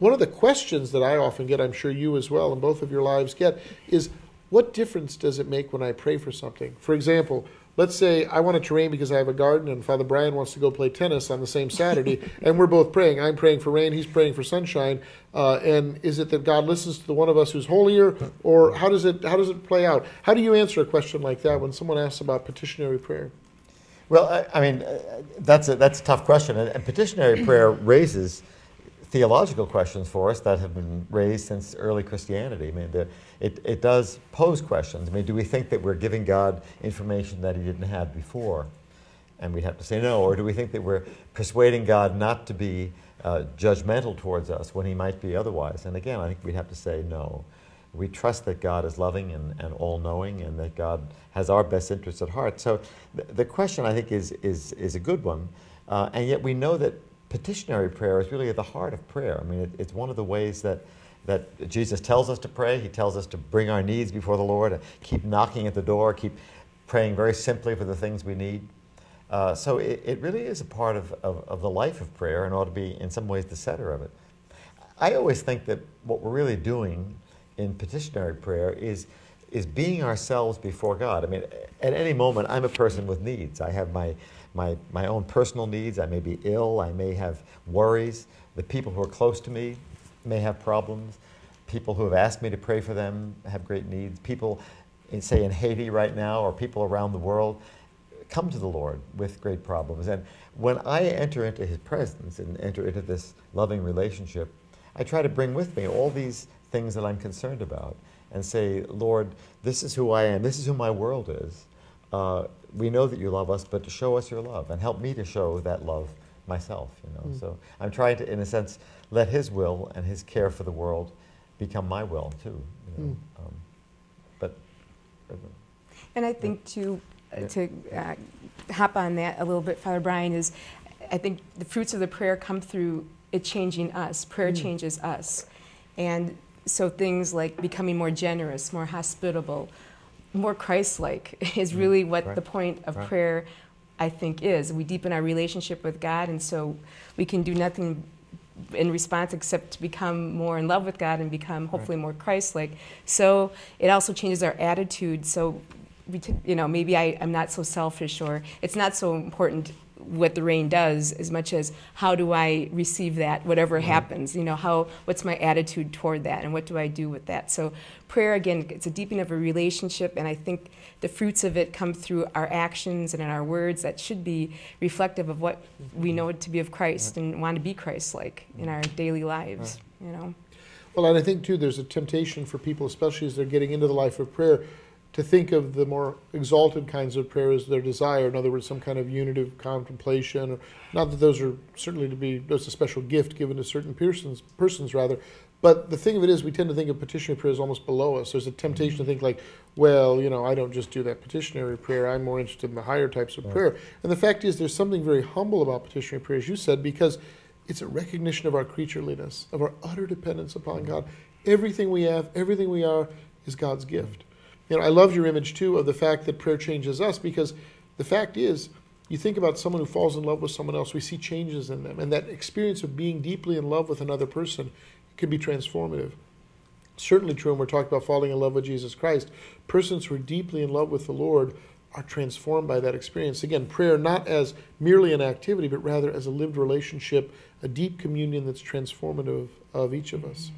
one of the questions that I often get, I'm sure you as well, and both of your lives get, is what difference does it make when I pray for something? For example, let's say I want it to rain because I have a garden and Father Brian wants to go play tennis on the same Saturday, and we're both praying. I'm praying for rain, he's praying for sunshine. And is it that God listens to the one of us who's holier, or how does it play out? How do you answer a question like that when someone asks about petitionary prayer? Well, I mean, that's a tough question, and petitionary prayer raises theological questions for us that have been raised since early Christianity. I mean, it does pose questions. I mean, do we think that we're giving God information that he didn't have before? And we'd have to say no. Or do we think that we're persuading God not to be judgmental towards us when he might be otherwise? And again, I think we'd have to say no. We trust that God is loving and all-knowing, and that God has our best interests at heart. So the question, I think, is a good one. And yet we know that petitionary prayer is really at the heart of prayer. I mean, it's one of the ways that Jesus tells us to pray. He tells us to bring our needs before the Lord, and keep knocking at the door, keep praying very simply for the things we need. So it really is a part of the life of prayer, and ought to be, in some ways, the center of it. I always think that what we're really doing in petitionary prayer is being ourselves before God. I mean, at any moment, I'm a person with needs. I have my own personal needs. I may be ill. I may have worries. The people who are close to me may have problems. People who have asked me to pray for them have great needs. People, say in Haiti right now, or people around the world, come to the Lord with great problems. And when I enter into his presence and enter into this loving relationship, I try to bring with me all these things that I'm concerned about, and say, Lord, this is who I am. This is who my world is. We know that you love us, but to show us your love, and help me to show that love myself. So I'm trying to, in a sense, let his will and his care for the world become my will too. And I think to hop on that a little bit, Father Brian, is I think the fruits of the prayer come through it changing us. Prayer changes us. And so things like becoming more generous, more hospitable, more Christ-like is really what the point of prayer, I think, is. We deepen our relationship with God, and so we can do nothing in response except to become more in love with God and become hopefully more Christ-like. So it also changes our attitude. So maybe I'm not so selfish, or it's not so important what the rain does as much as how do I receive that, whatever happens, what's my attitude toward that, and what do I do with that. So prayer, again, it's a deepening of a relationship, and I think the fruits of it come through our actions and in our words that should be reflective of what we know to be of Christ and want to be Christ-like in our daily lives, Well, and I think, too, there's a temptation for people, especially as they're getting into the life of prayer, to think of the more exalted kinds of prayer as their desire. In other words, some kind of unitive contemplation. Or, not that those are certainly that's a special gift given to certain persons rather. But the thing of it is, we tend to think of petitionary prayer as almost below us. There's a temptation to think like, well, I don't just do that petitionary prayer. I'm more interested in the higher types of prayer. And the fact is, there's something very humble about petitionary prayer, as you said, because it's a recognition of our creatureliness, of our utter dependence upon God. Everything we have, everything we are, is God's gift. I love your image, too, of the fact that prayer changes us, because the fact is, you think about someone who falls in love with someone else, we see changes in them. And that experience of being deeply in love with another person can be transformative. Certainly true when we're talking about falling in love with Jesus Christ. Persons who are deeply in love with the Lord are transformed by that experience. Again, prayer not as merely an activity, but rather as a lived relationship, a deep communion that's transformative of each of us.